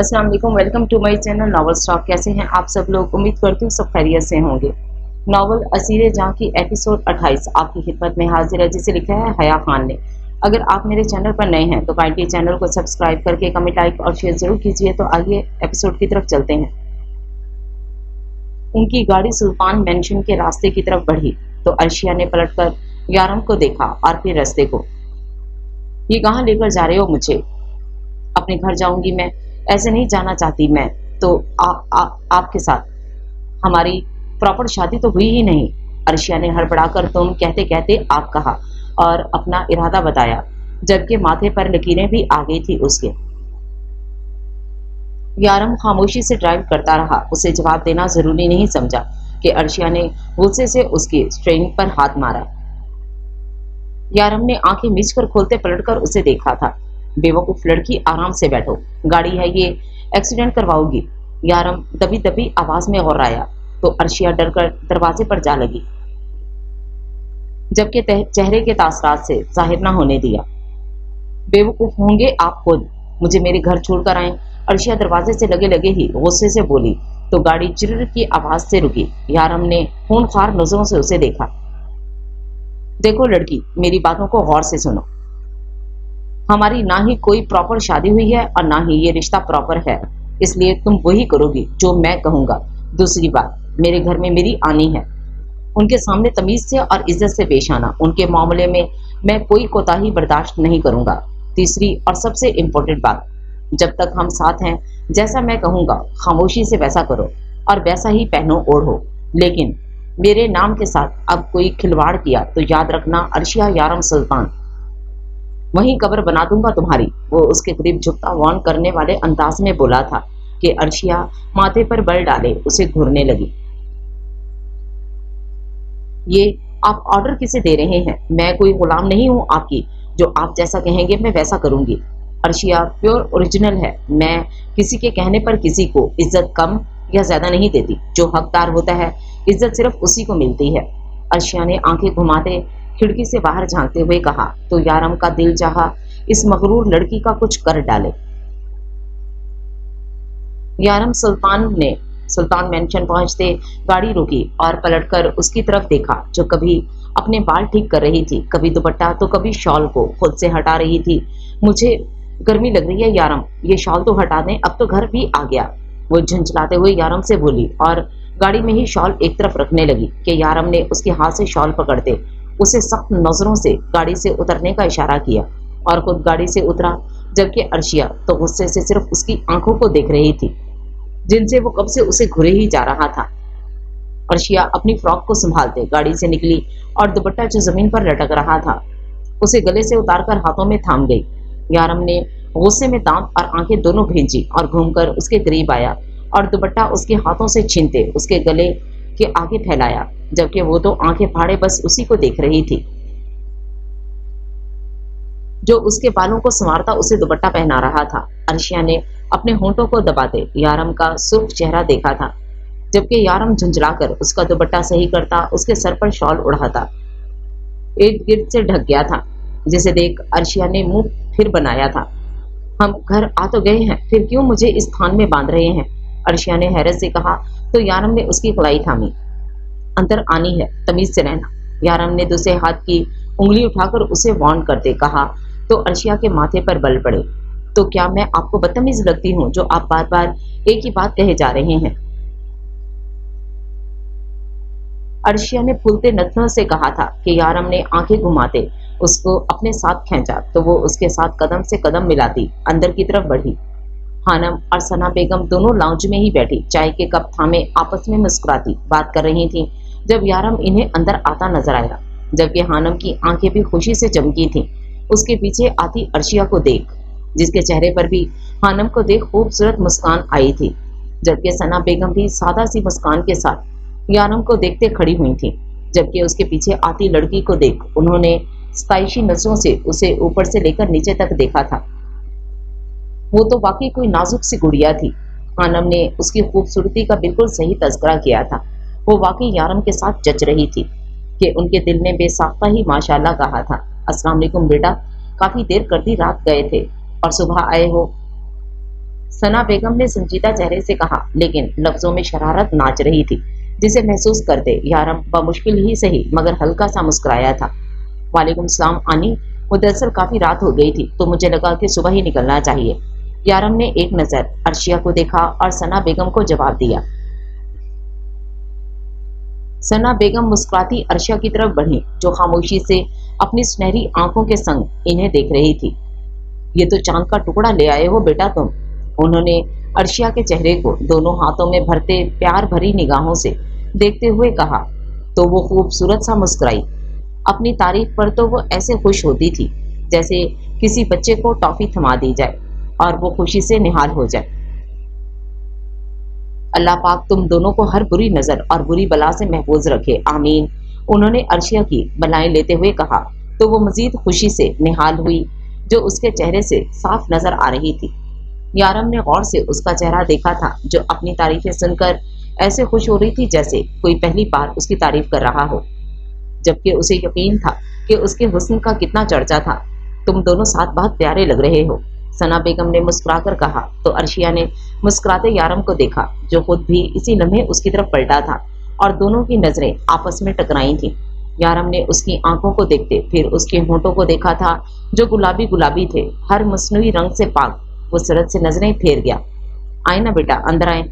अस्सलाम वालेकुम, welcome to my channel novel stock. कैसे हैं आप सब लोग? उम्मीद करती हूँ सब खैरियत से होंगे। नॉवल असीरे जहाँ की एपिसोड 28 आपकी खिदमत में हाजिर है, जिसे लिखा है हया खान ने। अगर आप मेरे चैनल पर नए हैं तो काइंडली चैनल को सब्सक्राइब करके कमेंट, लाइक और शेयर जरूर कीजिए। तो आइए एपिसोड की तरफ चलते हैं। उनकी गाड़ी सुल्तान मेंशन के रास्ते की तरफ बढ़ी तो अर्शिया ने पलटकर यारम को देखा और फिर रास्ते को। ये कहाँ लेकर जा रहे हो मुझे? अपने घर जाऊंगी मैं, ऐसे नहीं जाना चाहती मैं तो आपके साथ। हमारी प्रॉपर शादी तो हुई ही नहीं। अर्शिया ने हड़बड़ाकर तुम कहते कहते आप कहा और अपना इरादा बताया, जबकि माथे पर लकीरें भी आ गई थी उसके। यारम खामोशी से ड्राइव करता रहा। उसे जवाब देना जरूरी नहीं समझा कि अर्शिया ने गुस्से से उसकी स्ट्रेनिंग पर हाथ मारा। यारम ने आंखें मीचकर खोलते पलटकर उसे देखा था। बेवकूफ लड़की, आराम से बैठो, गाड़ी है ये, एक्सीडेंट करवाओगी। यारम दबी दबी आवाज में घुर्राया तो अर्शिया डरकर दरवाजे पर जा लगी, जबकि चेहरे के तासरात से जाहिर न होने दिया। बेवकूफ होंगे आप खुद, मुझे मेरे घर छोड़कर आए। अर्शिया दरवाजे से लगे लगे ही गुस्से से बोली तो गाड़ी चिर की आवाज से रुकी। यारम ने खूनखार नजरों से उसे देखा। देखो लड़की, मेरी बातों को गौर से सुनो। हमारी ना ही कोई प्रॉपर शादी हुई है और ना ही ये रिश्ता प्रॉपर है, इसलिए तुम वही करोगी जो मैं कहूंगा। दूसरी बात, मेरे घर में मेरी आनी है, उनके सामने तमीज से और इज्जत से पेश आना। उनके मामले में मैं कोई कोताही बर्दाश्त नहीं करूंगा। तीसरी और सबसे इम्पोर्टेंट बात, जब तक हम साथ हैं, जैसा मैं कहूंगा खामोशी से वैसा करो और वैसा ही पहनो ओढ़ो। लेकिन मेरे नाम के साथ अब कोई खिलवाड़ किया तो याद रखना अर्शिया यारम सुल्तान, वहीं कब्र बना दूंगा तुम्हारी। वो उसके करीब झुकता वार्न करने वाले अंदाज में बोला था कि अर्शिया माथे पर बल डाले उसे घूरने लगी। ये आप ऑर्डर किसे दे रहे हैं? मैं कोई गुलाम नहीं हूं आपकी, जो आप जैसा कहेंगे मैं वैसा करूंगी। अर्शिया प्योर ओरिजिनल है, मैं किसी के कहने पर किसी को इज्जत कम या ज्यादा नहीं देती। जो हकदार होता है इज्जत सिर्फ उसी को मिलती है। अर्शिया ने आंखें घुमाते खिड़की से बाहर झांकते हुए कहा तो यारम का दिल चाहा इस मगरूर लड़की का कुछ कर डाले। यारम सुल्तान मेंशन पहुंचते गाड़ी रुकी और पलटकर उसकी तरफ देखा, जो कभी अपने बाल ठीक कर रही थी, कभी दुपट्टा तो कभी शॉल को खुद से हटा रही थी। मुझे गर्मी लग रही है यारम, ये शॉल तो हटा दें, अब तो घर भी आ गया। वो झुंझलाते हुए यारम से बोली और गाड़ी में ही शॉल एक तरफ रखने लगी कि यारम ने उसके हाथ से शॉल पकड़ते उसे सख्त नजरों से गाड़ी से उतरने का इशारा किया और खुद गाड़ी से उतरा, जबकि अर्शिया तो गुस्से से सिर्फ उसकी आंखों को देख रही थी, जिनसे वो कब से उसे घुरे ही जा रहा था। अर्शिया अपनी फ्रॉक को संभालते गाड़ी से निकली और दुपट्टा जो जमीन पर लटक रहा था उसे गले से उतारकर हाथों में थाम गई। यारम ने गुस्से में दांत और आंखें दोनों भेजी और घूमकर उसके करीब आया और दुपट्टा उसके हाथों से छीनते उसके गले के आगे फैलाया, जबकि वो तो आंखें फाड़े बस उसी को देख रही थी, जो उसके बालों को संवारता उसे दुपट्टा पहना रहा था। अर्शिया ने अपने होंठों को दबाते यारम का सुर्ख चेहरा देखा था, जबकि यारम झुंझलाकर उसका दुपट्टा सही करता उसके सर पर शॉल उड़ाता इर्द गिर्द से ढक गया था, जिसे देख अर्शिया ने मुंह फिर बनाया था। हम घर आ तो गए हैं, फिर क्यों मुझे इस थान में बांध रहे हैं? अर्शिया ने हैरत से कहा तो यारम ने उसकी कलाई थामी। अंदर आनी है, तमीज से रहना। यारम ने दूसरे हाथ की उंगली उठाकर उसे वार्न करते कहा तो अर्शिया के माथे पर बल पड़े। तो क्या मैं आपको बदतमीज लगती हूँ जो आप बार बार एक ही बात कहे जा रहे हैं? अर्शिया ने फूलते नथनों से कहा था कि यारम ने आंखें घुमाते उसको अपने साथ खींचा तो वो उसके साथ कदम से कदम मिलाती अंदर की तरफ बढ़ी। हानम और सना बेगम दोनों लाउंज में ही बैठी चाय के कप थामे आपस में मुस्कुराती बात कर रही थीं, जब यारम इन्हें अंदर आता नजर आया, जबकि हानम की आंखें भी खुशी से चमकी थीं उसके पीछे आती अर्शिया को देख, जिसके चेहरे पर भी हानम को देख खूबसूरत मुस्कान आई थी, जबकि सना बेगम भी सादा सी मुस्कान के साथ यारम को देखते खड़ी हुई थी, जबकि उसके पीछे आती लड़की को देख उन्होंने स्ताइशी नजरों से उसे ऊपर से लेकर नीचे तक देखा था। वो तो वाकई कोई नाजुक सी गुड़िया थी। हानम ने उसकी खूबसूरती का बिल्कुल सही तज़किरा किया था। वो वाकई यारम के साथ जच रही थी कि उनके दिल ने बेसाख्ता ही माशाल्लाह कहा था। अस्सलाम वालेकुम बेटा, काफी देर कर दी, रात गए थे और सुबह आए हो। सना बेगम ने संजीदा चेहरे से कहा, लेकिन लफ्जों में शरारत नाच रही थी, जिसे महसूस करते यारम बमुश्किल ही सही मगर हल्का सा मुस्कुराया था। वालेकुम सलाम आनी, वो दरअसल काफी रात हो गई थी तो मुझे लगा कि सुबह ही निकलना चाहिए। यारम ने एक नजर अर्शिया को देखा और सना बेगम को जवाब दिया। सना बेगम मुस्कुराती अर्शिया की तरफ बढ़ी, जो खामोशी से अपनी सुनहरी आंखों के संग इन्हें देख रही थी। ये तो चांद का टुकड़ा ले आए हो बेटा तुम। उन्होंने अर्शिया के चेहरे को दोनों हाथों में भरते प्यार भरी निगाहों से देखते हुए कहा, तो वो खूबसूरत सा मुस्कुराई। अपनी तारीफ पर तो वो ऐसे खुश होती थी जैसे किसी बच्चे को टॉफी थमा दी जाए और वो खुशी से निहाल हो जाए। अल्लाह पाक तुम दोनों को हर बुरी नजर और बुरी बला से महफूज रखे, आमीन। उन्होंने अर्शिया की बलाएं लेते हुए कहा, तो वो मजीद खुशी से निहाल हुई, जो उसके चेहरे से साफ नजर आ रही थी। यारम ने गौर से उसका चेहरा देखा था, जो अपनी तारीफें सुनकर ऐसे खुश हो रही थी जैसे कोई पहली बार उसकी तारीफ कर रहा हो, जबकि उसे यकीन था कि उसके हुस्न का कितना चर्चा था। तुम दोनों साथ बहुत प्यारे लग रहे हो, सना बेगम ने मुस्कुराकर कहा। तो अर्शिया ने मुस्कुराते यारम को देखा, जो खुद भी इसी लम्हे उसकी तरफ पलटा था, और दोनों की नजरें आपस में टकराई थीं। यारम ने उसकी आंखों को देखते फिर उसके होंठों को देखा था, जो गुलाबी गुलाबी थे, हर मसनूई रंग से पाक। वो सरत से नजरें फेर गया। आए ना बेटा, अंदर आए।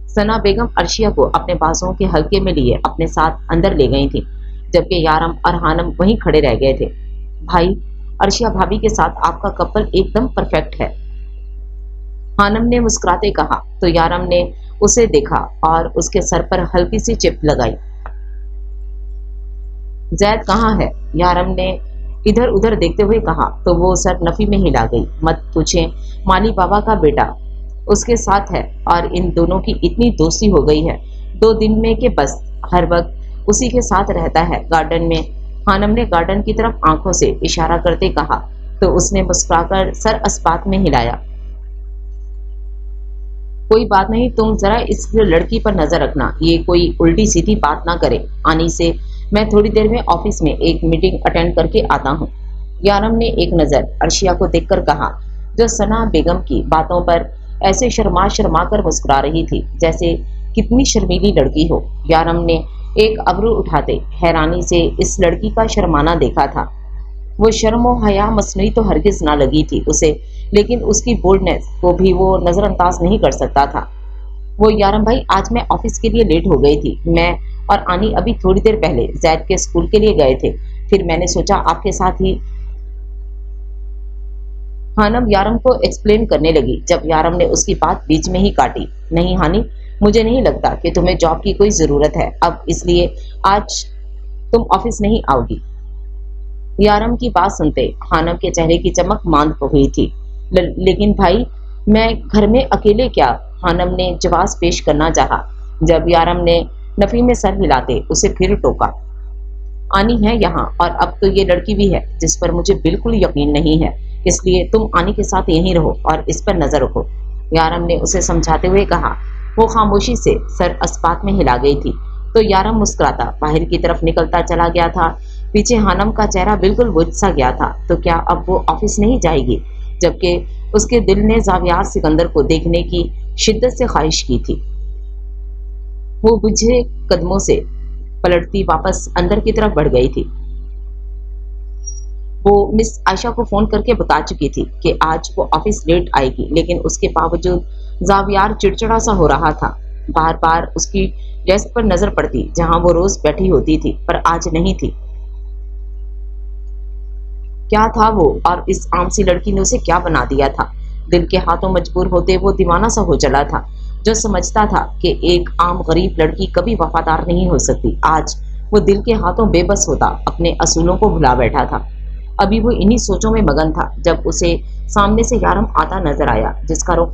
सना बेगम अर्शिया को अपने बाजुओं के हल्के में लिए अपने साथ अंदर ले गई थी, जबकि यारम और हानम वहीं खड़े रह गए थे। भाई, अर्शिया भाभी के साथ आपका कपल एकदम परफेक्ट है, हानम ने मुस्कुराते कहा। तो यारम ने उसे देखा और उसके सर पर हल्की सी चिप लगाई। जैद कहाँ है? यारम ने इधर उधर देखते हुए कहा, तो वो सर नफी में हिला गई। मत पूछें, माली बाबा का बेटा उसके साथ है और इन दोनों की इतनी दोस्ती हो गई है 2 दिन में कि बस हर वक्त उसी के साथ रहता है गार्डन में। हानम ने गार्डन की तरफ आंखों से इशारा करते कहा, तो उसने मुस्कुराकर सर अस्पात में हिलाया। कोई बात नहीं, तुम जरा इस लड़की पर नजर रखना, ये कोई उल्टी सीधी बात ना करे। आनी से मैं थोड़ी देर में ऑफिस में एक मीटिंग अटेंड करके आता हूँ। यारम ने एक नजर अर्शिया को देखकर कहा, जो सना बेगम की बातों पर ऐसे शर्मा शर्मा कर मुस्कुरा रही थी जैसे कितनी शर्मीली लड़की हो। यारम ने एक अबरू उठाते हैरानी से इस लड़की का शर्माना देखा था। वो शर्म और हया मसनूई तो हरगिज ना लगी थी उसे, लेकिन उसकी बोल्डनेस को भी वो नजरअंदाज नहीं कर सकता था। वो यारम भाई, आज मैं ऑफिस के लिए लेट हो गई थी। मैं और आनी अभी थोड़ी देर पहले जैद के स्कूल के लिए गए थे, फिर मैंने सोचा आपके साथ ही। हानम यारम को एक्सप्लेन करने लगी, जब यारम ने उसकी बात बीच में ही काटी। नहीं हानी, मुझे नहीं लगता कि तुम्हें जॉब की कोई जरूरत है अब, इसलिए आज तुम ऑफिस नहीं आओगी। यारम की बात सुनते हानम के चेहरे की चमक मांद हो गई थी। लेकिन भाई, मैं घर में अकेले क्या? हानम ने जवाब पेश करना चाहा, जब यारम ने नफी में सर हिलाते उसे फिर टोका। आनी है यहाँ, और अब तो ये लड़की भी है जिस पर मुझे बिल्कुल यकीन नहीं है, इसलिए तुम आनी के साथ यहीं रहो और इस पर नजर रखो, यारम ने उसे समझाते हुए कहा। वो खामोशी से सर अस्पात में हिला गई थी, तो यारम मुस्कुराता बाहर की तरफ निकलता चला गया था। पीछे हानम का चेहरा बिल्कुल बुझ सा गया था। तो क्या अब वो ऑफिस नहीं जाएगी? जबकि उसके दिल ने जावियार सिकंदर को देखने की शिद्दत से ख्वाहिश की थी। वो बुझे कदमों से पलटती वापस अंदर की तरफ बढ़ गई थी। वो मिस आयशा को फोन करके बता चुकी थी कि आज वो ऑफिस लेट आएगी, लेकिन उसके बावजूद जावियार चिड़चिड़ा सा हो रहा था। बार बार उसकी डेस्क पर नजर पड़ती जहां वो रोज बैठी होती थी, पर आज नहीं थी। क्या था वो, और इस आम सी लड़की ने उसे क्या बना दिया था? दिल के हाथों मजबूर होते वो दीवाना सा हो चला था, जो समझता था कि एक आम गरीब लड़की कभी वफादार नहीं हो सकती। आज वो दिल के हाथों बेबस होता अपने असूलों को भुला बैठा था। अभी वो इन्हीं सोचों में मगन था जब उसे सामने से यारम आता नजर आया, जिसका रुख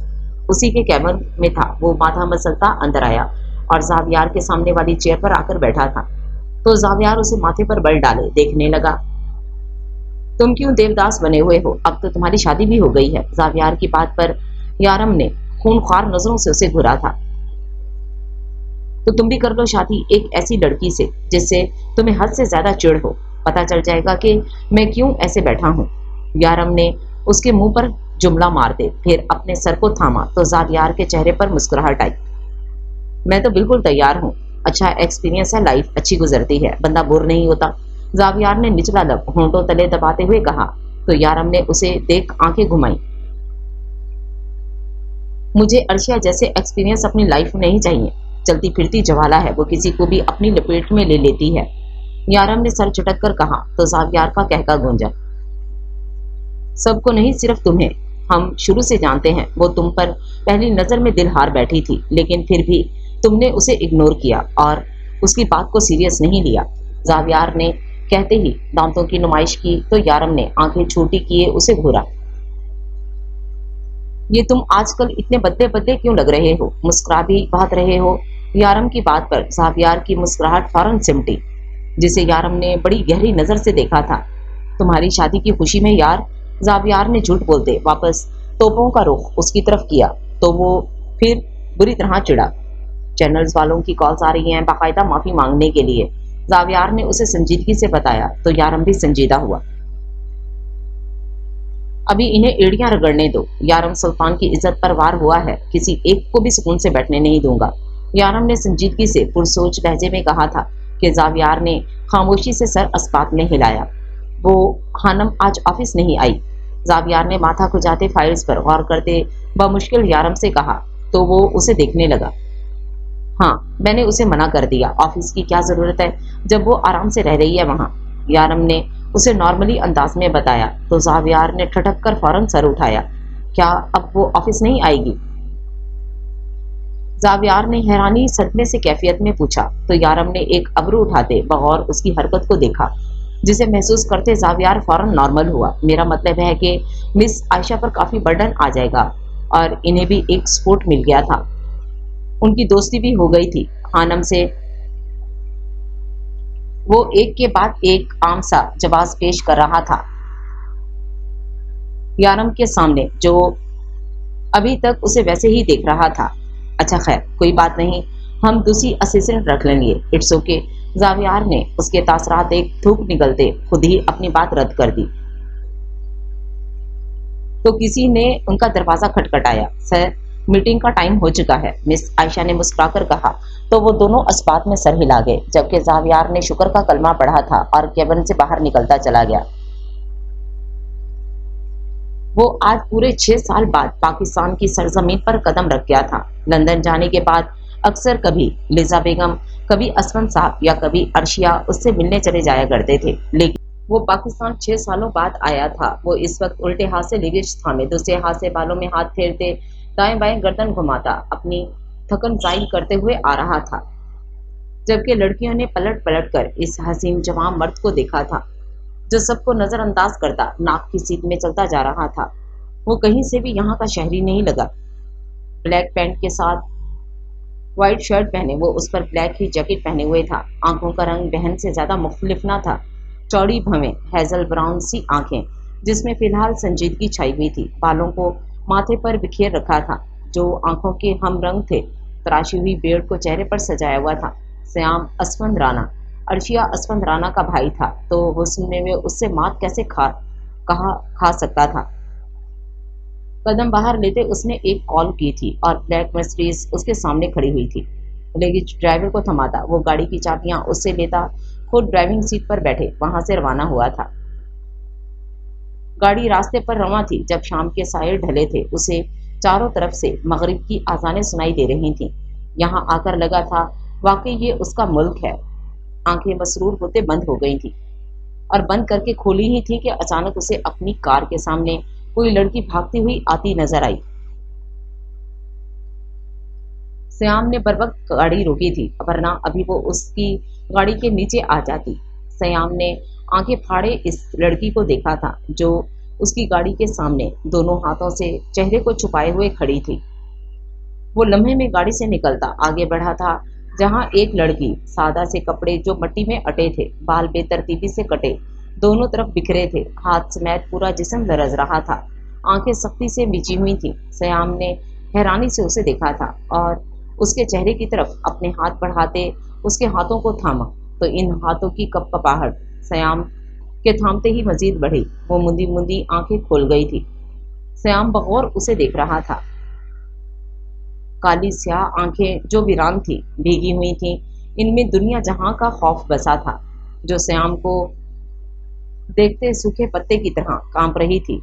उसी के कैबिन में था। वो माथा मसलता अंदर आया और जावियार के सामने वाली चेयर पर आकर बैठा था। तो जावियार उसे माथे पर बल डाले देखने लगा। तुम क्यों देवदास बने हुए हो? अब तो तुम्हारी शादी भी हो गई है। जावियार की बात पर यारम ने खूनख्वार नजरों से उसे घूरा था। तो तुम भी कर लो शादी एक ऐसी लड़की से जिससे तुम्हें हद से ज्यादा चिढ़ हो। पता चल जाएगा कि मैं क्यों ऐसे बैठा हूँ। यारम ने उसके मुंह पर जुमला मार दे। फिर अपने सर को थामा तो जावियार के चेहरे पर मुस्कुराहट आई। मैं तो बिल्कुल तैयार हूँ। अच्छा एक्सपीरियंस है, लाइफ अच्छी गुजरती है, बंदा बोर नहीं होता। जावियार ने निचला लब होंठों तले दबाते हुए कहा तो यारम ने उसे देख आंखें घुमाई। मुझे अर्शिया जैसे एक्सपीरियंस अपनी लाइफ में नहीं चाहिए। चलती फिरती जवाला है, वो किसी को भी अपनी लपेट में ले लेती है। यारम ने सर झटक कर कहा तो जावियार का कहका गूंजा। सबको नहीं, सिर्फ तुम्हें। हम शुरू से जानते हैं वो तुम पर पहली नजर में दिल हार बैठी थी, लेकिन फिर भी तुमने उसे इग्नोर किया और उसकी बात को सीरियस नहीं लिया। जावियार ने कहते ही दांतों की नुमाइश की तो यारम ने आंखें छोटी किए उसे घूरा। ये तुम आजकल इतने बदले बदले क्यों लग रहे हो, मुस्कुरा भी बहुत रहे हो। यारम की बात पर जावियार की मुस्कुराहट फौरन सिमटी, जिसे यारम ने बड़ी गहरी नजर से देखा था। तुम्हारी शादी की खुशी में यार। जावियार ने झूठ बोलते वापस तोपों का रुख उसकी तरफ किया तो वो फिर बुरी तरह चिढ़ा। चैनल्स वालों की कॉल्स आ रही हैं बाकायदा माफी मांगने के लिए। जावियार ने उसे संजीदगी से बताया तो यारम भी संजीदा हुआ। अभी इन्हें एड़ियां रगड़ने दो। यारम सुल्तान की इज्जत पर वार हुआ है, किसी एक को भी सुकून से बैठने नहीं दूंगा। यारम ने संजीदगी से पुरसोच लहजे में कहा था कि जावियार ने खामोशी से सर अस्पात में हिलाया। वो हानम आज ऑफिस नहीं आई। जावियार ने माथा खुजाते फाइल्स पर गौर करते बमुश्किल यारम से कहा तो वो उसे देखने लगा। हाँ, मैंने उसे मना कर दिया, ऑफिस की क्या जरूरत है जब वो आराम से रह रही है वहां। यारम ने उसे नॉर्मली अंदाज में बताया तो जावियार ने ठटक कर फौरन सर उठाया। क्या अब वो ऑफिस नहीं आएगी? जावियार ने हैरानी सदमे से कैफियत में पूछा तो यारम ने एक अबरू उठाते बगौर उसकी हरकत को देखा, जिसे महसूस करते जावियार फौरन नॉर्मल हुआ। मेरा मतलब है कि मिस आयशा पर काफी बर्डन आ जाएगा और इन्हें भी एक सपोर्ट मिल गया था। उनकी दोस्ती भी हो गई थी हानम से। वो एक के बाद एक आम सा जवाब पेश कर रहा था यारम के सामने, जो अभी तक उसे वैसे ही देख रहा था। अच्छा खैर, कोई बात नहीं, हम दूसरी असिस्टेंट रख लेंगे। It's okay. जावियार ने उसके तासरात एक थूक निकलते खुद ही अपनी बात रद्द कर दी। तो किसी ने उनका दरवाजा खटखटाया। सर, मीटिंग का टाइम हो चुका है, मिस आयशा ने मुस्कुराकर कहा तो वो दोनों अस्पात में सर हिला गए, जबकि जावियार ने शुक्र का कलमा पढ़ा था और केबिन से बाहर निकलता चला गया। वो आज पूरे 6 साल बाद पाकिस्तान की सरजमीन पर कदम रख गया था। लंदन जाने के बाद अक्सर कभी लिजा बेगम, कभी असफन साहब या कभी अर्शिया उससे मिलने चले जाया करते थे, लेकिन वो पाकिस्तान 6 सालों बाद आया था। वो इस वक्त उल्टे हाथ से लिगिश थामे दूसरे हाथ से बालों में हाथ फेरते दाएं बाएं गर्दन घुमाता अपनी थकन जाहिर करते हुए आ रहा था, जबकि लड़कियों ने पलट पलट कर इस हसीन जवान मर्द को देखा था जो सबको नजरअंदाज करता नाक की सीध में चलता जा रहा था। वो कहीं से भी यहाँ का शहरी नहीं लगा। ब्लैक पैंट के साथ व्हाइट शर्ट पहने वो उस पर ब्लैक ही जैकेट पहने हुए था। आंखों का रंग बहन से ज्यादा मुख्तलिफ न था। चौड़ी भवें हेजल ब्राउन सी आंखें जिसमें फिलहाल संजीदगी छाई हुई थी। बालों को माथे पर बिखेर रखा था जो आंखों के हम रंग थे। तराशी हुई बेड़ को चेहरे पर सजाया हुआ था। श्याम असफंद राना अर्शिया असफंद राना का भाई था, तो हुस्न में उससे मात कैसे खा सकता था। कदम बाहर लेते उसने एक कॉल की थी और ब्लैक मर्सिडीज उसके सामने खड़ी हुई थी। लेकिन ड्राइवर को थमाता, वो गाड़ी की चाबियां उससे लेता, खुद ड्राइविंग सीट पर बैठे वहां से रवाना हुआ था। गाड़ी रास्ते पर रवां थी जब शाम के साये ढले थे। उसे चारों तरफ से मगरिब की आजानें सुनाई दे रही थीं। यहाँ आकर लगा था वाकई ये उसका मुल्क है। आंखें मसरूर होते बंद हो गई थी और बंद करके खोली ही थी कि अचानक उसे अपनी कार के सामने कोई लड़की भागती हुई आती नजर आई। श्याम ने बरवक्त गाड़ी रोकी थी, वरना अभी वो उसकी गाड़ी के नीचे आ जाती। श्याम ने आंखें फाड़े इस लड़की को देखा था जो उसकी गाड़ी के सामने दोनों हाथों से चेहरे को छुपाए हुए खड़ी थी। वो लम्हे में गाड़ी से निकलता आगे बढ़ा था जहां एक लड़की सादा से कपड़े जो मिट्टी में अटे थे, बाल बेतरतीबी से कटे, दोनों तरफ बिखरे थे, हाथ समेत पूरा जिस्म लरज रहा था, आंखें सख्ती से बिछी हुई थीं। श्याम ने हैरानी से उसे देखा था और उसके चेहरे की तरफ अपने हाथ बढ़ाते उसके हाथों को थामा तो इन हाथों की कपकपाहट श्याम के थामते ही मजीद बढ़ी। वो मुंदी मुंदी आंखें खोल गई थी। श्याम बगौर उसे देख रहा था। काली स्याह आंखें जो वीरान थी, भीगी हुई थीं, इनमें दुनिया जहां का खौफ बसा था, जो श्याम को देखते सूखे पत्ते की तरह कांप रही थी।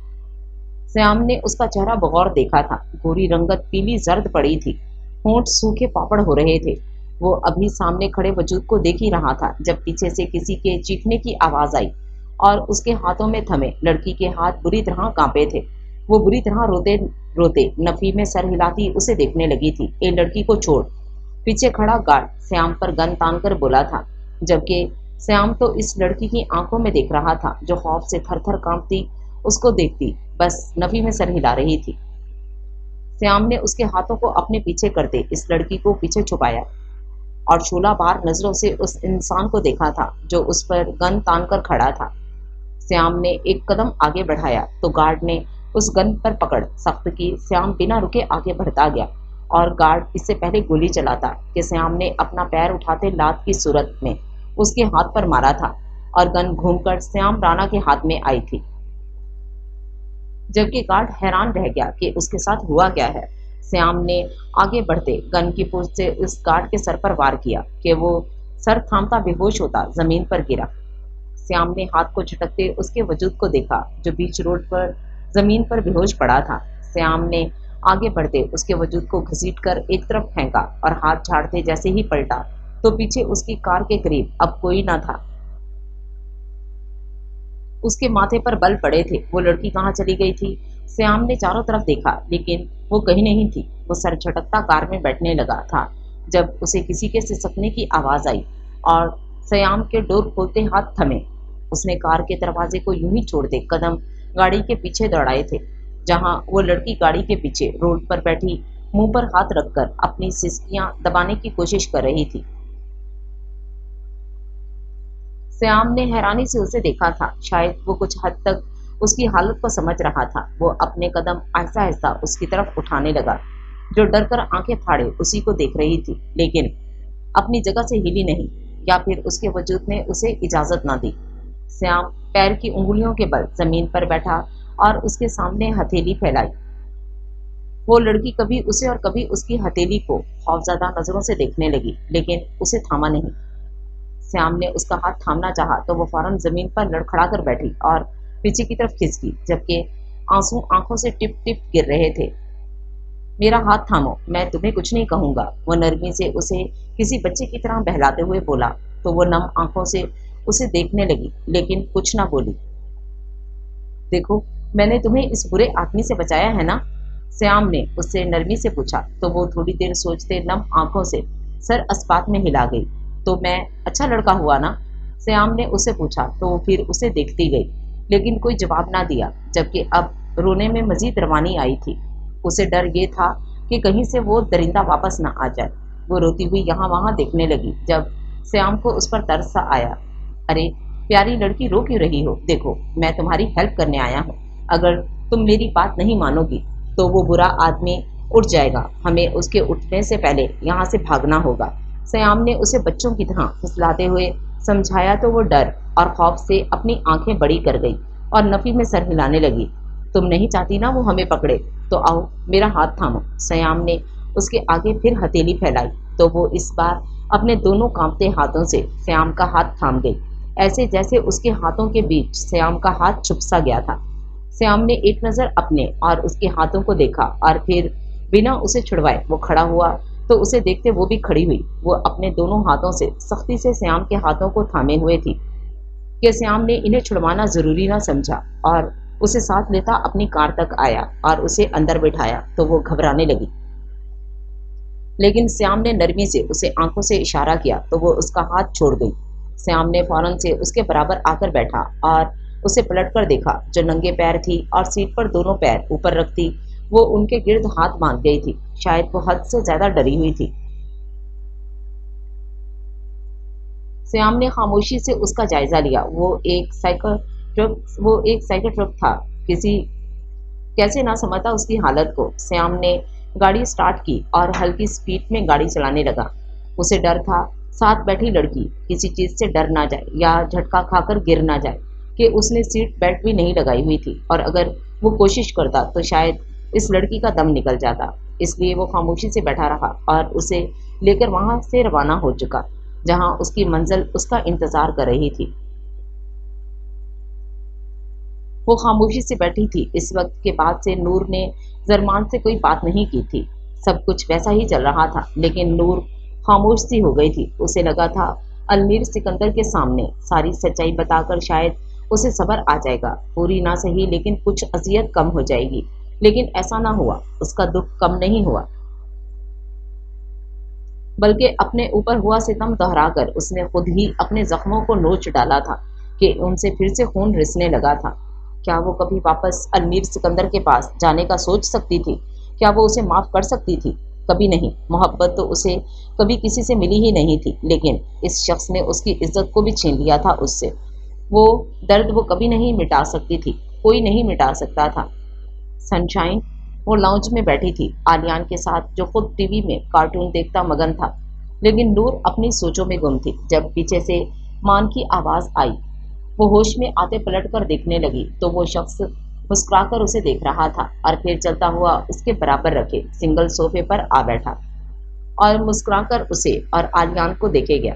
श्याम ने उसका चेहरा बगौर देखा था। गोरी रंगत पीली जर्द पड़ी थी, होंठ सूखे पापड़ हो रहे थे। वो अभी सामने खड़े वजूद को देख ही रहा था जब पीछे से किसी के चीखने की आवाज आई और उसके हाथों में थमे लड़की के हाथ बुरी तरह कांपे थे। वो बुरी तरह रोते रोते नफी में सर हिलाती उसे देखने लगी थी। ए लड़की को छोड़। पीछे खड़ा गार्ड श्याम पर गन तान कर बोला था, जबकि श्याम तो इस लड़की की आंखों में देख रहा था जो खौफ से थर थर कांपती उसको देखती बस नफी में सर हिला रही थी। श्याम ने उसके हाथों को अपने पीछे करते इस लड़की को पीछे छुपाया और शोला बार नजरों से उस इंसान को देखा था जो उस पर गन तान कर खड़ा था। श्याम ने एक कदम आगे बढ़ाया तो गार्ड ने उस गन पर पकड़ सख्त की। श्याम बिना रुके आगे बढ़ता गया और गार्ड इससे पहले गोली चलाता कि श्याम ने अपना पैर उठाते लात की सूरत में उसके हाथ पर मारा था और गन घूमकर श्याम राणा के हाथ में आई थी, जबकि गार्ड हैरान रह गया कि उसके साथ हुआ क्या है। श्याम ने आगे बढ़ते गन की पूंछ से उस गार्ड के सर पर वार किया कि वो सर थामता बेहोश होता जमीन पर गिरा। श्याम ने हाथ को झटकते उसके वजूद को देखा जो बीच रोड पर जमीन पर बेहोश पड़ा था। श्याम ने आगे बढ़ते उसके वजूद को घसीटकर एक तरफ फेंका और हाथ झाड़ते जैसे ही पलटा तो पीछे उसकी कार के करीब अब कोई न था। उसके माथे पर बल पड़े थे। वो लड़की कहाँ चली गई थी? श्याम ने चारों तरफ देखा लेकिन वो कहीं नहीं थी। वो सर झटकता कार में बैठने लगा था जब उसे किसी के सिसकने की आवाज आई और श्याम के डोर खोलते हाथ थमे। उसने कार के दरवाजे को यूं ही छोड़ दे कदम गाड़ी के पीछे दौड़ाए थे, जहां वो लड़की गाड़ी के पीछे रोड पर बैठी मुंह पर हाथ रखकर अपनी सिसकियां दबाने की कोशिश कर रही थी। श्याम ने हैरानी से उसे देखा था। शायद वो कुछ हद तक उसकी हालत को समझ रहा था। वो अपने कदम आहिस्ता आहिस्ता उसकी तरफ उठाने लगा, जो डर कर आंखें फाड़े उसी को देख रही थी, लेकिन अपनी जगह से हिली नहीं, या फिर उसके वजूद ने उसे इजाजत ना दी। श्याम पैर की उंगलियों के बल जमीन पर बैठा और उसके सामने हथेली फैलाई। वो लड़की कभी उसे और कभी उसकी हथेली को खौफजदा नजरों से देखने लगी, लेकिन उसे थामा नहीं। श्याम ने उसका हाथ थामना चाहा तो वो फौरन जमीन पर लड़खड़ा कर बैठी और पीछे की तरफ खिसकी, जबकि आंसू आंखों से टिप टिप गिर रहे थे। मेरा हाथ थामो, मैं तुम्हें कुछ नहीं कहूंगा, वो नरमी से उसे किसी बच्चे की तरह बहलाते हुए बोला। तो वो नम आंखों से उसे देखने लगी लेकिन कुछ ना बोली। देखो, मैंने तुम्हें इस बुरे आदमी से बचाया है ना? श्याम ने उससे नरमी से पूछा। तो वो थोड़ी देर सोचते नम आंखों से सर अस्पात में हिला गई। तो मैं अच्छा लड़का हुआ ना? श्याम ने उसे पूछा। तो फिर उसे देखती गई लेकिन कोई जवाब ना दिया, जबकि अब रोने में मजीद रवानी आई थी। उसे डर ये था कि कहीं से वो दरिंदा वापस ना आ जाए। वो रोती हुई यहाँ वहां देखने लगी जब श्याम को उस पर तरस सा आया। अरे प्यारी लड़की, रो क्यों रही हो? देखो, मैं तुम्हारी हेल्प करने आया हूँ। अगर तुम मेरी बात नहीं मानोगी तो वो बुरा आदमी उठ जाएगा। हमें उसके उठने से पहले यहाँ से भागना होगा। श्याम ने उसे बच्चों की तरह फुसलाते हुए समझाया तो वो डर और खौफ से अपनी आंखें बड़ी कर गई और नफी में सर हिलाने लगी। तुम नहीं चाहती ना वो हमें पकड़े? तो आओ, मेरा हाथ थामो। श्याम ने उसके आगे फिर हथेली फैलाई तो वो इस बार अपने दोनों कांपते हाथों से श्याम का हाथ थाम गई, ऐसे जैसे उसके हाथों के बीच श्याम का हाथ छुप सा गया था। श्याम ने एक नजर अपने और उसके हाथों को देखा और फिर बिना उसे छुड़वाए वो खड़ा हुआ तो उसे देखते वो भी खड़ी हुई। वो अपने दोनों हाथों से सख्ती से श्याम के हाथों को थामे हुए थी कि श्याम ने इन्हें छुड़वाना जरूरी ना समझा और उसे साथ लेता अपनी कार तक आया और उसे अंदर बिठाया तो वो घबराने लगी। लेकिन श्याम ने नरमी से उसे आंखों से इशारा किया तो वो उसका हाथ छोड़ गई। श्याम ने फौरन से उसके बराबर आकर बैठा और उसे पलटकर देखा, जो नंगे पैर थी और सीट पर दोनों पैर ऊपर रखती वो उनके गिर्द हाथ बांध गई थी। शायद वो हद से ज्यादा डरी हुई थी। श्याम ने खामोशी से उसका जायजा लिया। वो एक साइकिल था। कैसे ना समझता उसकी हालत को। श्याम ने गाड़ी स्टार्ट की और हल्की स्पीड में गाड़ी चलाने लगा। उसे डर था साथ बैठी लड़की किसी चीज से डर ना जाए या झटका खाकर गिर ना जाए कि उसने सीट बेल्ट भी नहीं लगाई हुई थी, और अगर وہ کوشش کرتا تو شاید اس لڑکی کا دم نکل جاتا، اس لیے وہ خاموشی سے بیٹھا رہا اور اسے لے کر وہاں سے روانہ ہو چکا جہاں اس کی منزل اس کا انتظار کر رہی تھی۔ وہ خاموشی سے بیٹھی تھی۔ اس وقت کے بعد سے نور نے زرمان سے کوئی بات نہیں کی تھی، سب کچھ ویسا ہی چل رہا تھا، لیکن نور خاموش سی ہو گئی تھی۔ اسے لگا تھا المیر سکندر کے سامنے ساری سچائی بتا کر شاید اسے صبر آ جائے گا، پوری نہ صحیح لیکن کچھ اذیت کم ہو جائے گی، لیکن ایسا نہ ہوا۔ اس کا دکھ کم نہیں ہوا، بلکہ اپنے اوپر ہوا ستم دہرا کر اس نے خود ہی اپنے زخموں کو نوچ ڈالا تھا کہ ان سے پھر سے خون رسنے لگا تھا۔ کیا وہ کبھی واپس المیر سکندر کے پاس جانے کا سوچ سکتی تھی؟ کیا وہ اسے معاف کر سکتی تھی؟ کبھی نہیں۔ محبت تو اسے کبھی کسی سے ملی ہی نہیں تھی، لیکن اس شخص نے اس کی عزت کو بھی چھین لیا تھا اس سے۔ وہ درد وہ کبھی نہیں مٹا سکتی تھی، کوئی نہیں مٹا سکتا تھا۔ سنشائن وہ لاؤنج میں بیٹھی تھی آلیان کے ساتھ، جو خود ٹی وی میں کارٹون دیکھتا مگن تھا، لیکن نور اپنی سوچوں میں گم تھی۔ جب پیچھے سے مان کی آواز آئی، وہ ہوش میں آتے پلٹ کر دیکھنے لگی تو وہ شخص مسکرا کر اسے دیکھ رہا تھا اور پھر چلتا ہوا اس کے برابر رکھے سنگل صوفے پر آ بیٹھا اور مسکرا کر اسے اور آلیان کو دیکھے گیا۔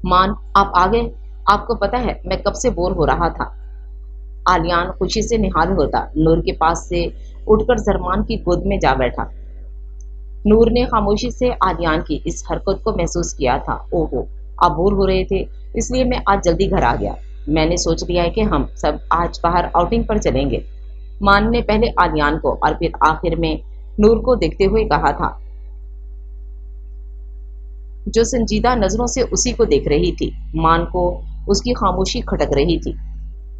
مان، آپ آ گئے؟ آپ کو پتہ ہے میں کب سے بور ہو رہا تھا۔ آلیان خوشی سے نہال ہوتا نور کے پاس سے اٹھ کر زرمان کی گود میں جا بیٹھا۔ نور نے خاموشی سے آلیان کی اس حرکت کو محسوس کیا تھا۔ اوہو، آپ بور ہو رہے تھے، اس لیے میں آج جلدی گھر آ گیا۔ میں نے سوچ لیا ہے کہ ہم سب آج باہر آؤٹنگ پر چلیں گے۔ مان نے پہلے آلیان کو اور پھر آخر میں نور کو دیکھتے ہوئے کہا تھا، جو سنجیدہ نظروں سے اسی کو دیکھ رہی تھی۔ مان کو اس کی خاموشی کھٹک رہی تھی،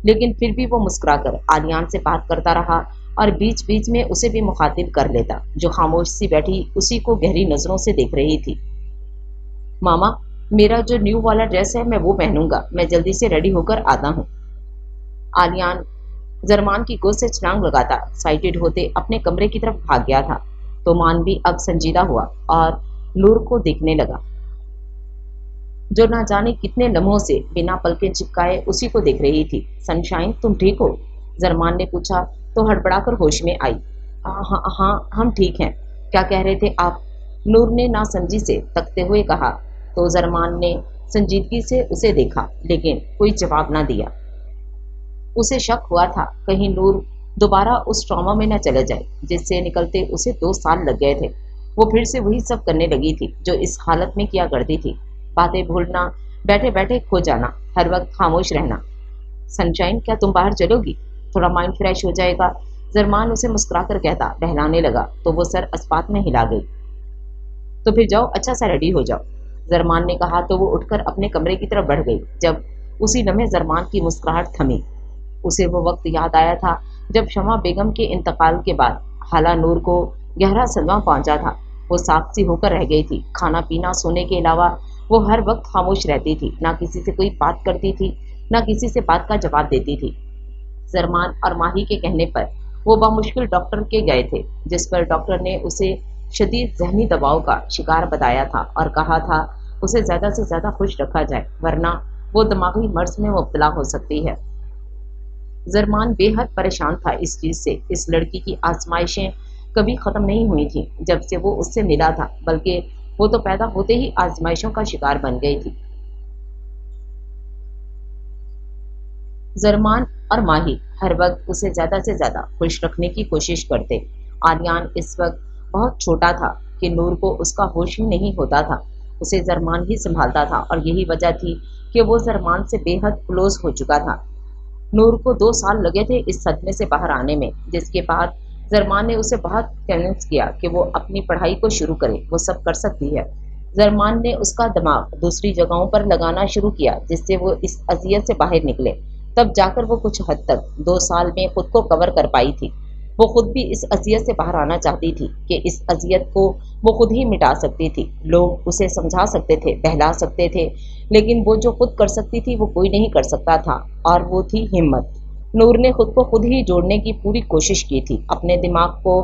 لیکن پھر بھی وہ مسکرا کر آلیان سے بات کرتا رہا اور بیچ بیچ میں اسے بھی مخاطب کر لیتا، جو خاموش سی بیٹھی اسی کو گہری نظروں سے دیکھ رہی تھی۔ ماما، میرا جو نیو والا ڈریس ہے میں وہ پہنوں گا، میں جلدی سے ریڈی ہو کر آتا ہوں۔ آلیان زرمان کی گود سے چھلانگ لگاتا ایکسائٹڈ ہوتے اپنے کمرے کی طرف بھاگ گیا تھا، تو مان بھی اب سنجیدہ ہوا اور نور کو دیکھنے لگا، جو نہ جانے کتنے لمحوں سے بنا پلکیں چپکائے اسی کو دیکھ رہی تھی۔ سنشائن، تم ٹھیک ہو؟ زرمان نے پوچھا تو ہڑبڑا کر ہوش میں آئی۔ ہاں ہاں، ہم ٹھیک ہیں۔ کیا کہہ رہے تھے آپ؟ نور نے نا سمجھی سے تکتے ہوئے کہا، تو زرمان نے سنجیدگی سے اسے دیکھا لیکن کوئی جواب نہ دیا۔ اسے شک ہوا تھا کہیں نور دوبارہ اس ٹراما میں نہ چلے جائے جس سے نکلتے اسے 2 سال لگ گئے تھے۔ وہ پھر سے وہی سب کرنے لگی تھی جو اس حالت میں کیا کرتی تھی، باتیں بھولنا، بیٹھے بیٹھے کھو جانا، ہر وقت خاموش رہنا۔ سنشائن، کیا تم باہر چلو گی؟ تھوڑا مائنڈ فریش ہو جائے گا، زرمان اسے مسکرا کر کہتا بہلانے لگا، تو وہ سر اسپات میں ہلا گئی۔ تو پھر جاؤ، اچھا سا ریڈی ہو جاؤ، زرمان نے کہا تو وہ اٹھ کر اپنے کمرے کی طرف بڑھ گئی۔ جب اسی لمحے زرمان کی مسکراہٹ تھمی، اسے وہ وقت یاد آیا تھا جب شمع بیگم کے انتقال کے بعد خالہ نور کو گہرا صدمہ پہنچا تھا۔ وہ ساکت سی ہو کر رہ گئی تھی، کھانا پینا سونے کے علاوہ وہ ہر وقت خاموش رہتی تھی، نہ کسی سے کوئی بات کرتی تھی، نہ کسی سے بات کا جواب دیتی تھی۔ زرمان اور ماہی کے کہنے پر وہ بمشکل ڈاکٹر کے گئے تھے، جس پر ڈاکٹر نے اسے شدید ذہنی دباؤ کا شکار بتایا تھا اور کہا تھا اسے زیادہ سے زیادہ خوش رکھا جائے ورنہ وہ دماغی مرض میں مبتلا ہو سکتی ہے۔ زرمان بے حد پریشان تھا اس چیز سے۔ اس لڑکی کی آزمائشیں کبھی ختم نہیں ہوئی تھیں جب سے وہ اس سے ملا تھا، بلکہ وہ تو پیدا ہوتے ہی آزمائشوں کا شکار بن گئی تھی۔ زرمان اور ماہی ہر وقت اسے زیادہ سے زیادہ خوش رکھنے کی کوشش کرتے۔ آلیان اس وقت بہت چھوٹا تھا کہ نور کو اس کا ہوش ہی نہیں ہوتا تھا، اسے زرمان ہی سنبھالتا تھا، اور یہی وجہ تھی کہ وہ زرمان سے بے حد کلوز ہو چکا تھا۔ نور کو 2 سال لگے تھے اس صدمے سے باہر آنے میں، جس کے بعد زرمان نے اسے بہت کنونس کیا کہ وہ اپنی پڑھائی کو شروع کرے، وہ سب کر سکتی ہے۔ زرمان نے اس کا دماغ دوسری جگہوں پر لگانا شروع کیا جس سے وہ اس اذیت سے باہر نکلے، تب جا کر وہ کچھ حد تک 2 سال میں خود کو کور کر پائی تھی۔ وہ خود بھی اس اذیت سے باہر آنا چاہتی تھی کہ اس اذیت کو وہ خود ہی مٹا سکتی تھی۔ لوگ اسے سمجھا سکتے تھے، بہلا سکتے تھے، لیکن وہ جو خود کر سکتی تھی وہ کوئی نہیں کر سکتا تھا، اور وہ تھی ہمت۔ نور نے خود کو خود ہی جوڑنے کی پوری کوشش کی تھی، اپنے دماغ کو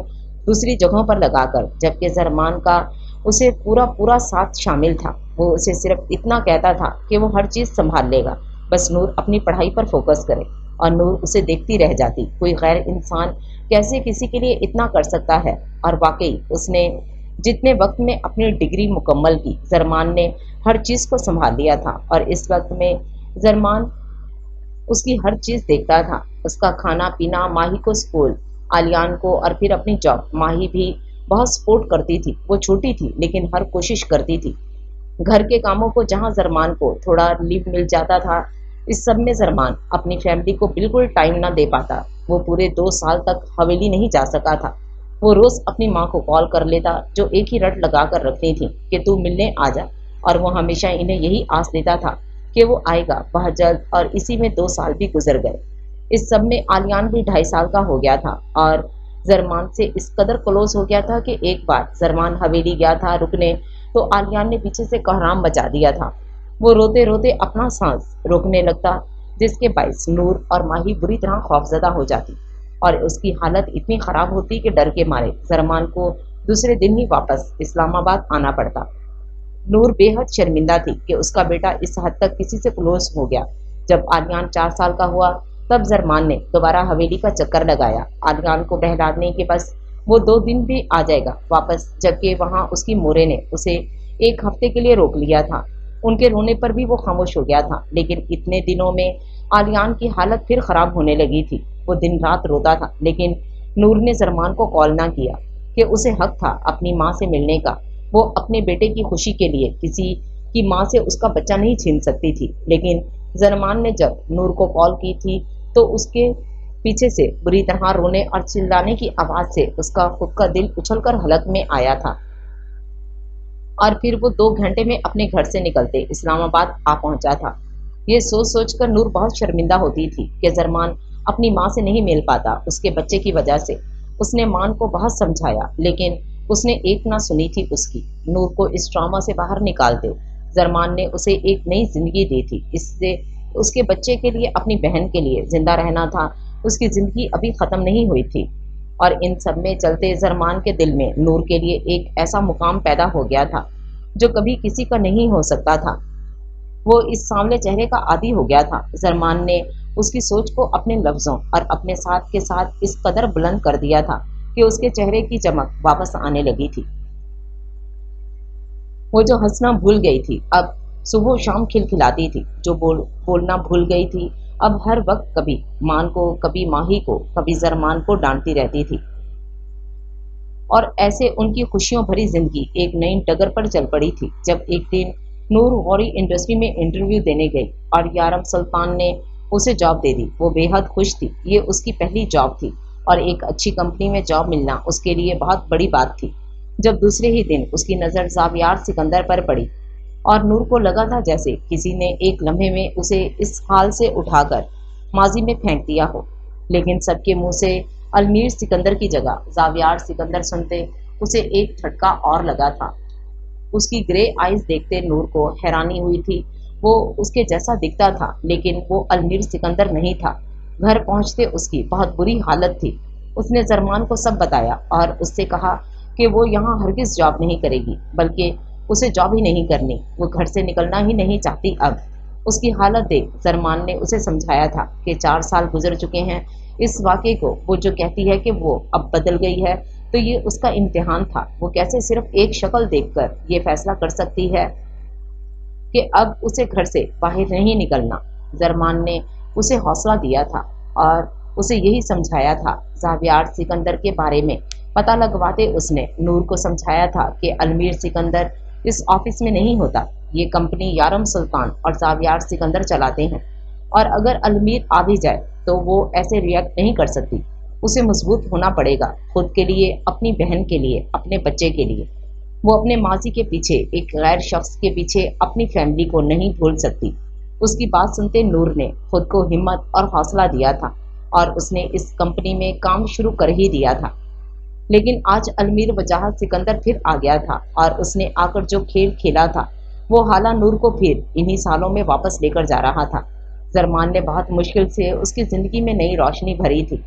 دوسری جگہوں پر لگا کر، جبکہ زرمان کا اسے پورا ساتھ شامل تھا۔ وہ اسے صرف اتنا کہتا تھا کہ وہ ہر چیز سنبھال لے گا، بس نور اپنی پڑھائی پر فوکس کرے۔ اور نور اسے دیکھتی رہ جاتی۔ کوئی غیر انسان کیسے کسی کے لیے اتنا کر سکتا ہے؟ اور واقعی اس نے جتنے وقت میں اپنی ڈگری مکمل کی، زرمان نے ہر چیز کو سنبھال لیا تھا، اور اس وقت میں زرمان اس کی ہر چیز دیکھتا تھا، اس کا کھانا پینا، ماہی کو اسکول، آلیان کو، اور پھر اپنی جاب۔ ماہی بھی بہت سپورٹ کرتی تھی، وہ چھوٹی تھی لیکن ہر کوشش کرتی تھی۔ گھر کے کاموں کو جہاں زرمان کو تھوڑا لیو مل جاتا تھا، اس سب میں زرمان اپنی فیملی کو بالکل ٹائم نہ دے پاتا۔ وہ پورے 2 سال تک حویلی نہیں جا سکا تھا۔ وہ روز اپنی ماں کو کال کر لیتا، جو ایک ہی رٹ لگا کر رکھتی تھی کہ تو ملنے آ جا، اور وہ ہمیشہ انہیں یہی آس دیتا تھا کہ وہ آئے گا بہت جلد، اور اسی میں 2 سال بھی گزر گئے۔ اس سب میں آلیان بھی 2.5 سال کا ہو گیا تھا اور زرمان سے اس قدر کلوز ہو گیا تھا کہ ایک بار زرمان حویلی گیا تھا رکنے، تو آلیان نے پیچھے سے کوہرام بجا دیا تھا۔ وہ روتے روتے اپنا سانس روکنے لگتا، جس کے باعث نور اور ماہی بری طرح خوفزدہ ہو جاتی، اور اس کی حالت اتنی خراب ہوتی کہ ڈر کے مارے زرمان کو دوسرے دن ہی واپس اسلام آباد آنا پڑتا۔ نور بے حد شرمندہ تھی کہ اس کا بیٹا اس حد تک کسی سے کلوز ہو گیا۔ جب آلیان 4 سال کا ہوا، تب زرمان نے دوبارہ حویلی کا چکر لگایا، آلیان کو بہلانے کے بس وہ 2 دن بھی آ جائے گا واپس، جبکہ وہاں اس کی مورے نے اسے 1 ہفتے کے لیے روک لیا تھا۔ ان کے رونے پر بھی وہ خاموش ہو گیا تھا، لیکن اتنے دنوں میں آلیان کی حالت پھر خراب ہونے لگی تھی۔ وہ دن رات روتا تھا، لیکن نور نے زرمان کو کال نہ کیا کہ اسے حق تھا اپنی ماں سے ملنے کا۔ وہ اپنے بیٹے کی خوشی کے لیے کسی کی ماں سے اس کا بچہ نہیں چھین سکتی تھی، لیکن زرمان نے جب نور کو کال کی تھی تو اس کے پیچھے سے بری طرح رونے اور چلانے کی آواز سے اس کا خود کا دل اچھل کر حلق میں آیا تھا، اور پھر وہ 2 گھنٹے میں اپنے گھر سے نکلتے اسلام آباد آ پہنچا تھا۔ یہ سوچ سوچ کر نور بہت شرمندہ ہوتی تھی کہ زرمان اپنی ماں سے نہیں مل پاتا اس کے بچے کی وجہ سے۔ اس نے مان کو بہت سمجھایا، لیکن اس نے ایک نہ سنی تھی اس کی۔ نور کو اس ٹراما سے باہر نکالتے زرمان نے اسے ایک نئی زندگی دی تھی، اس سے اس کے بچے کے لیے، اپنی بہن کے لیے زندہ رہنا تھا۔ اس کی زندگی ابھی ختم نہیں ہوئی تھی، اور ان سب میں چلتے زرمان کے دل میں نور کے لیے ایک ایسا مقام پیدا ہو گیا تھا جو کبھی کسی کا نہیں ہو سکتا تھا۔ وہ اس سانولے چہرے کا عادی ہو گیا تھا۔ زرمان نے اس کی سوچ کو اپنے لفظوں اور اپنے ساتھ کے ساتھ اس قدر بلند کر دیا تھا کہ اس کے چہرے کی چمک واپس آنے لگی تھی۔ وہ جو ہنسنا بھول گئی تھی اب صبح و شام کھلکھلاتی تھی، جو بولنا بھول گئی تھی اب ہر وقت کبھی مان کو، کبھی ماہی کو، کبھی زرمان کو ڈانٹتی رہتی تھی۔ اور ایسے ان کی خوشیوں بھری زندگی ایک نئی ڈگر پر چل پڑی تھی جب ایک دن نور غوری انڈسٹری میں انٹرویو دینے گئی اور یارم سلطان نے اسے جاب دے دی۔ وہ بے حد خوش تھی، یہ اس کی پہلی جاب تھی اور ایک اچھی کمپنی میں جاب ملنا اس کے لیے بہت بڑی بات تھی۔ جب دوسرے ہی دن اس کی نظر زاویار سکندر پر پڑی اور نور کو لگا تھا جیسے کسی نے ایک لمحے میں اسے اس حال سے اٹھا کر ماضی میں پھینک دیا ہو، لیکن سب کے منہ سے المیر سکندر کی جگہ زاویار سکندر سنتے اسے ایک جھٹکا اور لگا تھا۔ اس کی گرے آئیز دیکھتے نور کو حیرانی ہوئی تھی۔ وہ اس کے جیسا دکھتا تھا، لیکن وہ المیر سکندر نہیں تھا۔ گھر پہنچتے اس کی بہت بری حالت تھی۔ اس نے زرمان کو سب بتایا اور اس سے کہا کہ وہ یہاں ہرگز جاب نہیں کرے گی، بلکہ اسے جاب ہی نہیں کرنی، وہ گھر سے نکلنا ہی نہیں چاہتی اب۔ اس کی حالت دیکھ زرمان نے اسے سمجھایا تھا کہ 4 سال گزر چکے ہیں اس واقعے کو۔ وہ جو کہتی ہے کہ وہ اب بدل گئی ہے تو یہ اس کا امتحان تھا۔ وہ کیسے صرف ایک شکل دیکھ کر یہ فیصلہ کر سکتی ہے کہ اب اسے گھر سے باہر نہیں نکلنا؟ زرمان نے اسے حوصلہ دیا تھا اور اسے یہی سمجھایا تھا۔ زاویار سکندر کے بارے میں پتہ لگواتے اس نے نور کو سمجھایا تھا کہ المیر سکندر اس آفس میں نہیں ہوتا، یہ کمپنی یارم سلطان اور زاویار سکندر چلاتے ہیں، اور اگر المیر آ بھی جائے تو وہ ایسے ریئیکٹ نہیں کر سکتی۔ اسے مضبوط ہونا پڑے گا، خود کے لیے، اپنی بہن کے لیے، اپنے بچے کے لیے۔ وہ اپنے ماضی کے پیچھے، ایک غیر شخص کے پیچھے اپنی فیملی کو نہیں بھول سکتی۔ اس کی بات سنتے نور نے خود کو ہمت اور حوصلہ دیا تھا اور اس نے اس کمپنی میں کام شروع کر ہی دیا تھا۔ لیکن آج المیر وجاہت سکندر پھر آ گیا تھا اور اس نے آ کر جو کھیل کھیلا تھا وہ حالہ نور کو پھر انہی سالوں میں واپس لے کر جا رہا تھا۔ زرمان نے بہت مشکل سے اس کی زندگی میں نئی روشنی بھری تھی،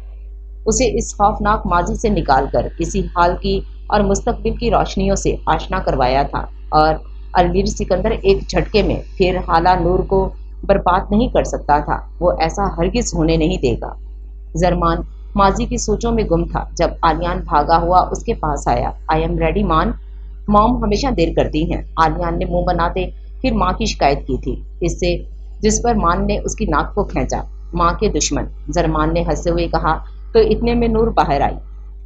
اسے اس خوفناک ماضی سے نکال کر کسی حال کی اور مستقبل کی روشنیوں سے آشنا کروایا تھا، اور المیر سکندر ایک جھٹکے میں پھر حالہ نور کو बर्बाद नहीं कर सकता था। वो ऐसा हरगिज होने नहीं देगा। जरमान माजी की सोचों में गुम था जब आलियान भागा हुआ उसके पास आया। आई एम रेडी मान। मॉम हमेशा देर करती हैं। आलियान ने मुंह बनाते फिर माँ की शिकायत की थी, इससे जिस पर मान ने उसकी नाक को खींचा। माँ के दुश्मन, जरमान ने हंसते हुए कहा। तो इतने में नूर बाहर आई।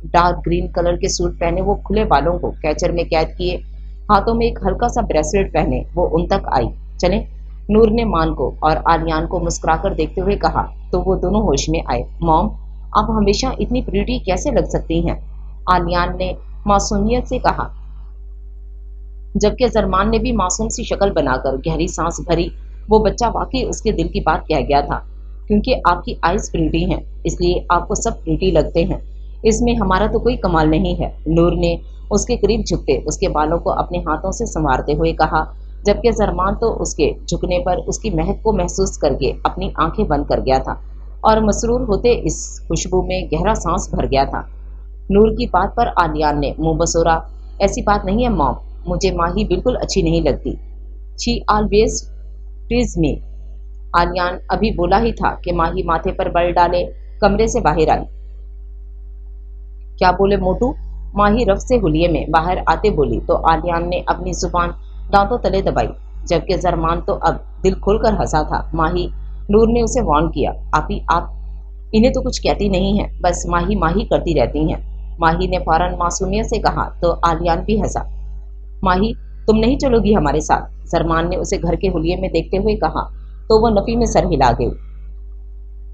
डार्क ग्रीन कलर के सूट पहने वो खुले बालों को कैचर में कैद किए, हाथों में एक हल्का सा ब्रेसलेट पहने वो उन तक आई। चले, नूर ने मान को और आलियान को मुस्कुराकर देखते हुए कहा। तो वो दोनों होश में आए। मॉम, आप हमेशा इतनी प्रीटी कैसे लग सकती हैं? आलियान ने मासूमियत से कहा, जबकि जरमान ने भी मासूम सी शक्ल बनाकर गहरी सांस भरी। वो बच्चा वाकई उसके दिल की बात कह गया था। क्योंकि आपकी आइज प्रीटी हैं, इसलिए आपको सब प्रीटी लगते हैं। इसमें हमारा तो कोई कमाल नहीं है। नूर ने उसके करीब झुकते उसके बालों को अपने हाथों से संवारते हुए कहा, जबकि जरमान तो उसके झुकने पर उसकी महक को महसूस करके अपनी आंखें बंद कर गया था और मसरूर होते इस खुशबू में गहरा सांस भर गया था। नूर की बात पर आलियान ने मुंह बसोरा। ऐसी बात नहीं है मॉम, मुझे माही बिल्कुल अच्छी नहीं लगती। She always tease me. Aliyan अभी बोला ही था कि माही माथे पर बल डाले कमरे से बाहर आई। क्या बोले मोटू? माही रफ से हुलिये में बाहर आते बोली तो आलियान ने अपनी जुबान दांतों तले दबाई, जबकि जरमान तो अब दिल खोलकर हंसा था। माही, नूर ने उसे वार्न किया। आप इन्हें तो कुछ कहती नहीं है, बस माही माही करती रहती हैं। माही ने फौरन मासूमियत से कहा तो आलियान भी हंसा। माही, तुम नहीं चलोगी हमारे साथ? जरमान ने उसे घर के हुलिये में देखते हुए कहा तो वो नफी में सर हिला गई।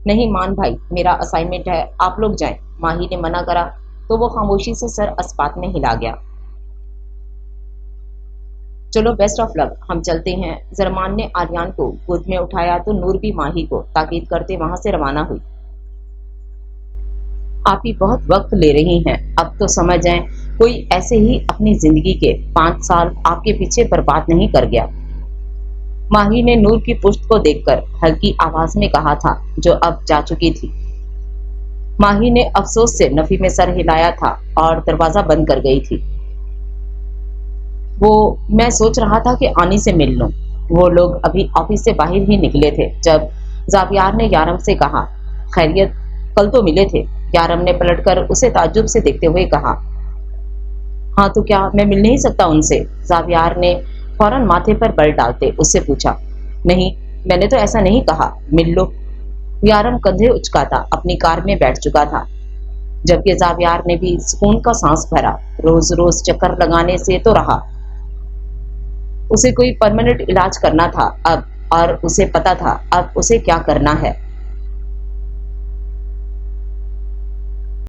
नहीं मान भाई, मेरा असाइनमेंट है, आप लोग जाएं। माही ने मना करा तो वो खामोशी से सर अस्पात में हिला गया। चलो बेस्ट ऑफ लक, हम चलते हैं। जरमान ने आलियान को गोद में उठाया तो नूर भी माही को ताकीद करते वहां से रवाना हुई। आप ही बहुत वक्त ले रही हैं, अब तो समझ जाएं कोई ऐसे ही अपनी जिंदगी के 5 साल आपके पीछे बर्बाद नहीं कर गया। माही ने नूर की पुश्त को देखकर हल्की आवाज में कहा था, जो अब जा चुकी थी। माही ने अफसोस से नफी में सर हिलाया था और दरवाजा बंद कर गई थी। मैं सोच रहा था कि आनी से मिल लूं। वो लोग अभी ऑफिस से बाहर ही निकले थे जब जावियार ने यारम से कहा, खैरियत, कल तो मिले थे। यारम ने पलटकर उसे ताज्जुब से देखते हुए कहा, हाँ तो क्या मैं मिल नहीं सकता उनसे? जावियार ने फौरन माथे पर बल डालते उससे पूछा। नहीं, मैंने तो ऐसा नहीं कहा, मिल लो। यारम कंधे उचकाता अपनी कार में बैठ चुका था, जबकि जावियार ने भी सुकून का सांस भरा। रोज रोज चक्कर लगाने से तो रहा, उसे कोई परमानेंट इलाज करना था अब, और उसे पता था अब उसे क्या करना है।